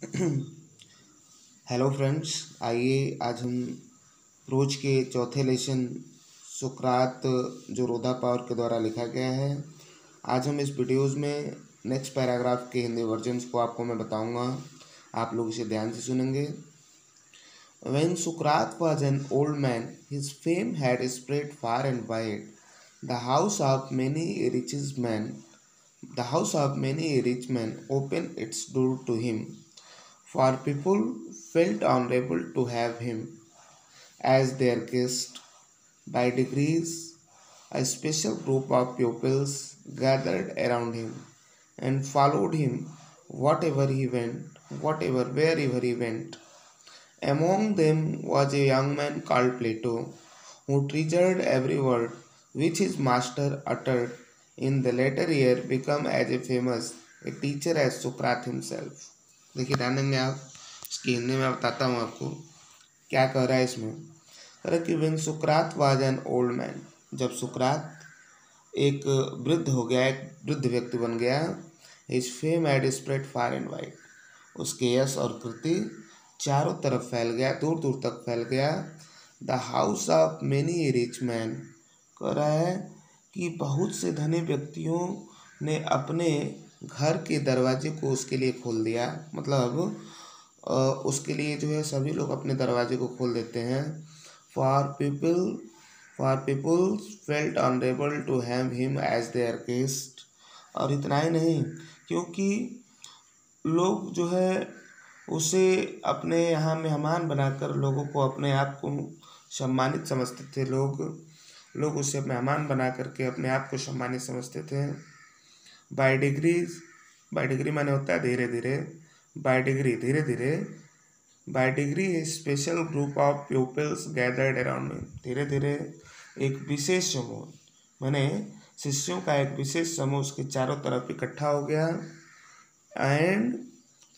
Hello friends, आइए आज हम रोज के चौथे लेसन सुकरात जो रोधा पावर के द्वारा लिखा गया है। आज हम इस वीडियोस में नेक्स्ट पैराग्राफ के हिंदी वर्जन्स को आपको मैं बताऊंगा। आप लोग इसे ध्यान से सुनेंगे। When Socrates was an old man, his fame had spread far and wide. The house of many the house of many rich men opened its door to him, for people felt honorable to have him as their guest. By degrees, a special group of pupils gathered around him and followed him wherever he went. Among them was a young man called Plato, who treasured every word which his master uttered. In the later year, become as a famous a teacher as Socrates himself. देखिए ध्यान देंगे आप। इसकी हिंदी में बताता हूँ आपको क्या कह रहा है इसमें। कह रहा है कि when Socrates was an old man, जब सुकरात एक वृद्ध हो गया, एक वृद्ध व्यक्ति बन गया, his fame had spread far and wide, उसके यश और कृति चारों तरफ फैल गया, दूर दूर तक फैल गया। The house of many rich man, कह रहा है कि बहुत से धनी व्यक्तियों ने अपने घर के दरवाजे को उसके लिए खोल दिया। मतलब उसके लिए जो है सभी लोग अपने दरवाजे को खोल देते हैं। For people felt honourable to have him as their guest. और इतना ही नहीं, क्योंकि लोग जो है उसे अपने यहाँ मेहमान बनाकर लोगों को अपने आप को सम्मानित समझते थे। लोग उसे मेहमान बना करके अपने आप को सम्मानित समझते थे। बाय डिग्री माने होता है धीरे धीरे, बाय डिग्री धीरे धीरे, by degree special group of peoples gathered around me, धीरे धीरे एक विशेष समूह माने शिष्यों का एक विशेष समूह उसके चारों तरफ इकट्ठा हो गया। And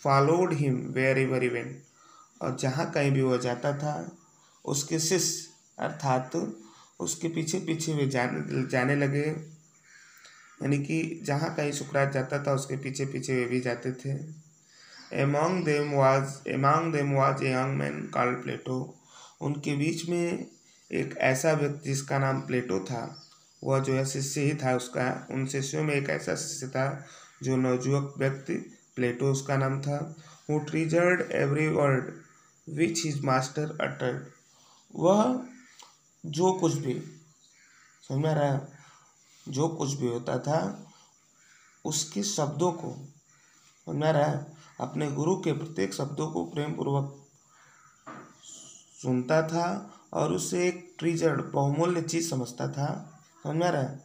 followed him wherever he went, और जहाँ कहीं भी वह जाता था उसके शिष्य अर्थात उसके पीछे पीछे वे जाने लगे। यानी कि जहाँ कहीं सुकरात जाता था उसके पीछे पीछे वे भी जाते थे। Among them was a young man called प्लेटो, उनके बीच में एक ऐसा व्यक्ति जिसका नाम प्लेटो था। वह जो है शिष्य ही था उसका। उन शिष्यों में एक ऐसा शिष्य था जो नवजुवक व्यक्ति, प्लेटो उसका नाम था। Who treasured every word which his master uttered, वह जो कुछ भी, समझ में आ रहा है, जो कुछ भी होता था उसके शब्दों को, समझ में आ रहा है, अपने गुरु के प्रत्येक शब्दों को प्रेम पूर्वक सुनता था और उसे एक ट्रीजर्ड बहुमूल्य चीज समझता था। समझ में आ रहा है।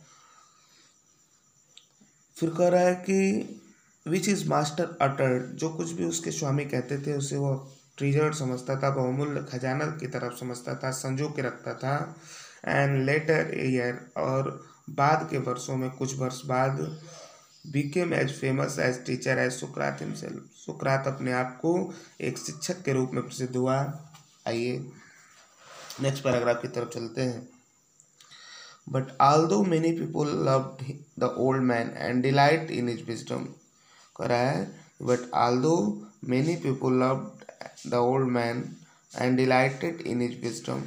फिर कह रहा है कि विच इज मास्टर अटर्ड, जो कुछ भी उसके स्वामी कहते थे उसे वो ट्रीजर्ड समझता था, बहुमूल्य खजाना की तरफ समझता था, संजो के रखता था। एंड लेटर ईयर, और बाद के वर्षों में, कुछ वर्ष बाद, became as famous as teacher as सुकरात हिमसेल्फ, सुकरात अपने आप को एक शिक्षक के रूप में प्रसिद्ध हुआ। आइए नेक्स्ट पैराग्राफ की तरफ चलते हैं। But although many people loved the old man and delight in his wisdom, कह रहा है but although many people loved the old man and delighted in his wisdom,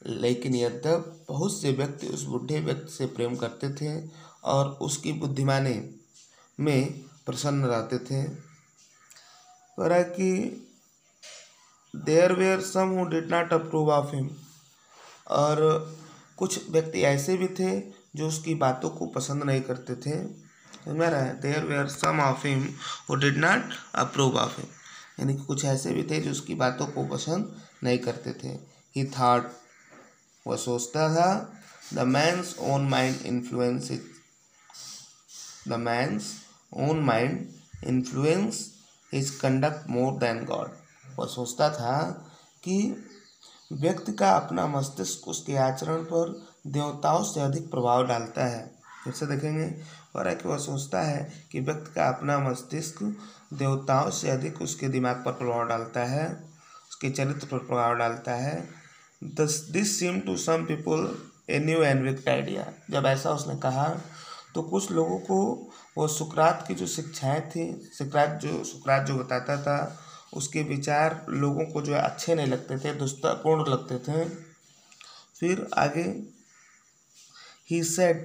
लेकिन यद्यप बहुत से व्यक्ति उस बूढ़े व्यक्ति से प्रेम करते थे और उसकी बुद्धिमानी में प्रसन्न रहते थे। कह रहा है कि there were some who did not approve of him, और कुछ व्यक्ति ऐसे भी थे जो उसकी बातों को पसंद नहीं करते थे। समझ में आ रहा है। There were some of him who did not approve of him, यानी कि कुछ ऐसे भी थे जो उसकी बातों को पसंद नहीं करते थे। ही थॉट, वह सोचता था, the man's own mind influence his conduct more than God, वह सोचता था कि व्यक्ति का अपना मस्तिष्क उसके आचरण पर देवताओं से अधिक प्रभाव डालता है। फिर से देखेंगे, और है कि वह सोचता है कि व्यक्ति का अपना मस्तिष्क देवताओं से अधिक उसके दिमाग पर प्रभाव डालता है, उसके चरित्र पर प्रभाव डालता है। This seem to some people a new and wicked idea, जब ऐसा उसने कहा तो कुछ लोगों को वो सुकरात की जो शिक्षाएं थी, सुकरात जो बताता था उसके विचार लोगों को जो है अच्छे नहीं लगते थे, दुष्टपूर्ण लगते थे। फिर आगे he said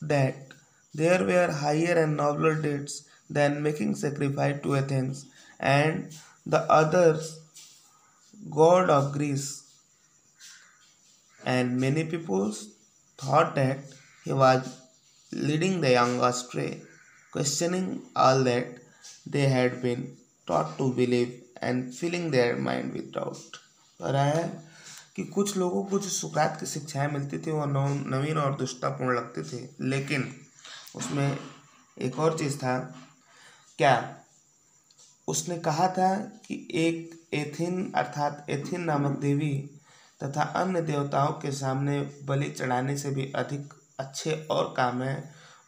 that there were higher and nobler deeds than making sacrifice to Athens and the others god of Greece, and many people thought that he was leading the young astray, questioning all that they had been taught to believe and filling their mind with doubt। कह रहा है कि कुछ लोगों को जो सुकरात की शिक्षाएं मिलती थी वह नवीन और दुष्टतापूर्ण लगती थी, लेकिन उसमें एक और चीज़ था। क्या उसने कहा था कि एक एथिन अर्थात एथिन नामक देवी तथा अन्य देवताओं के सामने बलि चढ़ाने से भी अधिक अच्छे और काम है।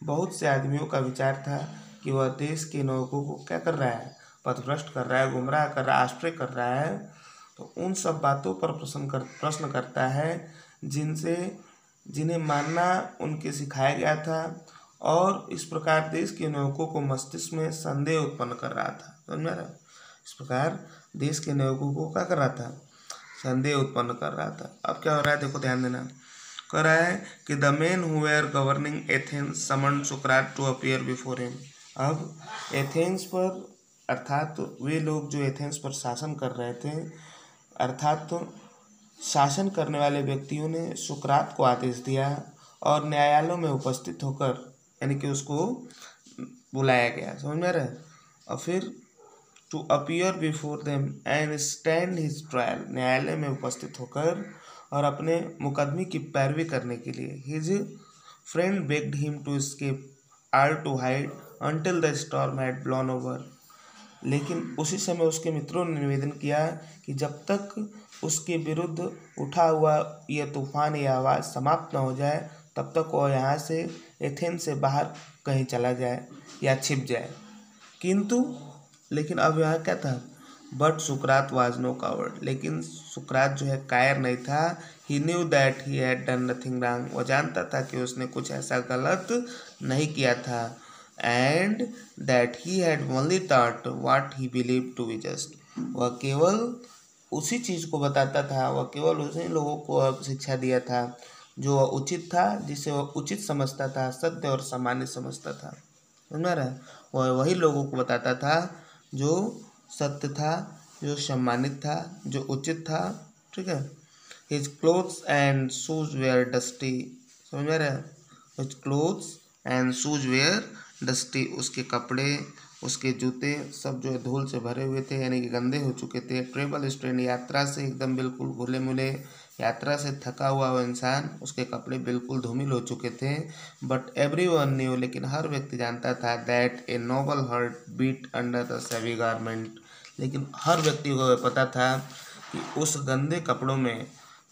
बहुत से आदमियों का विचार था कि वह देश के लोगों को क्या कर रहा है, पथभ्रष्ट कर रहा है, गुमराह कर रहा है, आश्रय कर रहा है। तो उन सब बातों पर प्रश्न करता है जिन्हें मानना उनके सिखाया गया था, और इस प्रकार देश के नागरिकों को मस्तिष्क में संदेह उत्पन्न कर रहा था। समझ में आ रहा है? इस प्रकार देश के नागरिकों को क्या कर रहा था, संदेह उत्पन्न कर रहा था। अब क्या हो रहा है देखो, ध्यान देना। कह रहा है कि the men who were governing Athens summoned Sukrat to appear before him. अब एथेंस पर अर्थात वे लोग जो एथेंस पर शासन कर रहे थे, अर्थात शासन करने वाले व्यक्तियों ने सुकरात को आदेश दिया और न्यायालयों में उपस्थित होकर, यानी कि उसको बुलाया गया। समझ में आ रहा है? और फिर to appear before them and stand his trial, न्यायालय में उपस्थित होकर और अपने मुकदमे की पैरवी करने के लिए। His friend begged him to escape or to hide until the storm had blown over, लेकिन उसी समय उसके मित्रों ने निवेदन किया कि जब तक उसके विरुद्ध उठा हुआ यह तूफान या आवाज़ समाप्त न हो जाए तब तक वह यहाँ से एथेंस से बाहर कहीं चला जाए या छिप जाए। लेकिन अब यहाँ क्या था, but Sukrat was no coward, लेकिन सुकरात जो है कायर नहीं था। He knew that he had done nothing wrong, वह जानता था कि उसने कुछ ऐसा गलत नहीं किया था। And that he had only thought what he believe to be just, वह केवल उसी चीज़ को बताता था, वह केवल उसी लोगों को शिक्षा दिया था जो वह उचित था, जिसे वह उचित समझता था, सत्य और सामान्य समझता था। समझ में आ रहा है? वह वही लोगों को बताता था जो सत्य था, जो सम्मानित था, जो उचित था। ठीक है। His clothes and shoes were dusty, समझ में आ रहा है? His clothes and shoes were dusty, उसके कपड़े, उसके जूते सब जो है धूल से भरे हुए थे, यानी कि गंदे हो चुके थे। ट्रेवल स्ट्रेन, यात्रा से एकदम बिल्कुल घुले मुले, यात्रा से थका हुआ वो इंसान, उसके कपड़े बिल्कुल धूमिल हो चुके थे। बट एवरीवन न्यू, लेकिन हर व्यक्ति जानता था that a noble heart beat under the savvy garment, लेकिन हर व्यक्ति को पता था कि उस गंदे कपड़ों में,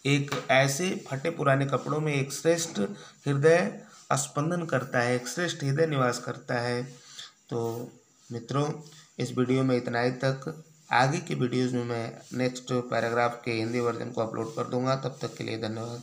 एक ऐसे फटे पुराने कपड़ों में एक श्रेष्ठ हृदय स्पंदन करता है, एक श्रेष्ठ हृदय निवास करता है। तो मित्रों, इस वीडियो में इतना ही तक। आगे की वीडियोज़ में मैं नेक्स्ट पैराग्राफ के हिंदी वर्जन को अपलोड कर दूंगा। तब तक के लिए धन्यवाद।